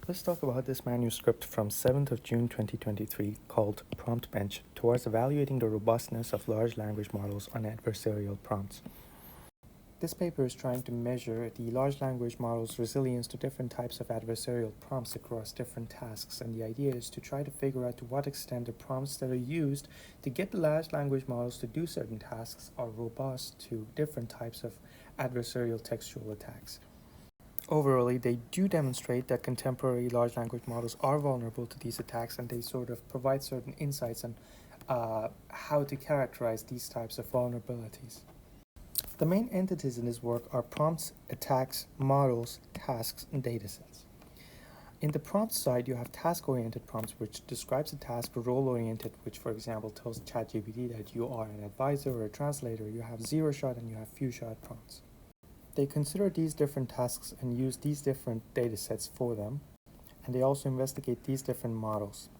Let's talk about this manuscript from 7th of June 2023 called PromptBench towards evaluating the robustness of large language models on adversarial prompts. This paper is trying to measure the large language model's resilience to different types of adversarial prompts across different tasks, and the idea is to try to figure out to what extent the prompts that are used to get the large language models to do certain tasks are robust to different types of adversarial textual attacks. Overall, they do demonstrate that contemporary large language models are vulnerable to these attacks, and they sort of provide certain insights on how to characterize these types of vulnerabilities. The main entities in this work are prompts, attacks, models, tasks, and datasets. In the prompt side, you have task-oriented prompts, which describes a task, role-oriented, which, for example, tells ChatGPT that you are an advisor or a translator. You have zero-shot and you have few-shot prompts. They consider these different tasks and use these different datasets for them, and they also investigate these different models.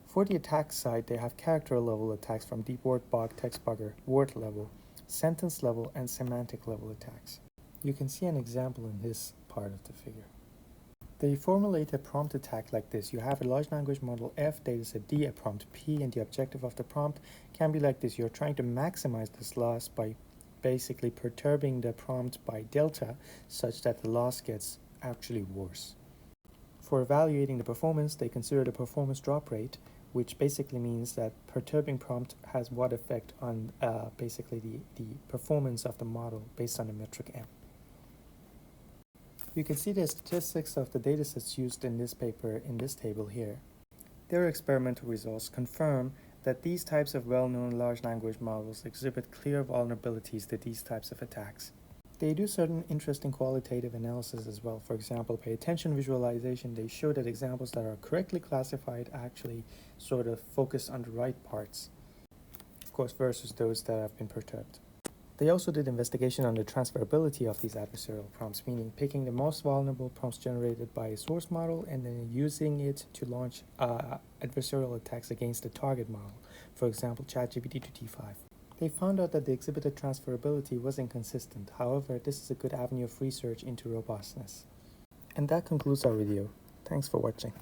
For the attack side, they have character-level attacks from deep word bog, text bugger, word level, sentence level, and semantic level attacks. You can see an example in this part of the figure. They formulate a prompt attack like this. You have a large language model F, dataset D, a prompt P, and the objective of the prompt can be like this. You're trying to maximize this loss by basically perturbing the prompt by delta such that the loss gets actually worse. For evaluating the performance, they consider the performance drop rate, which basically means that perturbing prompt has what effect on basically the performance of the model based on the metric M. You can see the statistics of the datasets used in this paper in this table here. Their experimental results confirm that these types of well-known large language models exhibit clear vulnerabilities to these types of attacks. They do certain interesting qualitative analysis as well. For example, by attention visualization, they show that examples that are correctly classified actually sort of focus on the right parts, of course, versus those that have been perturbed. They also did investigation on the transferability of these adversarial prompts, meaning picking the most vulnerable prompts generated by a source model and then using it to launch adversarial attacks against the target model, for example, ChatGPT to T5. They found out that the exhibited transferability was inconsistent. However, this is a good avenue of research into robustness. And that concludes our video. Thanks for watching.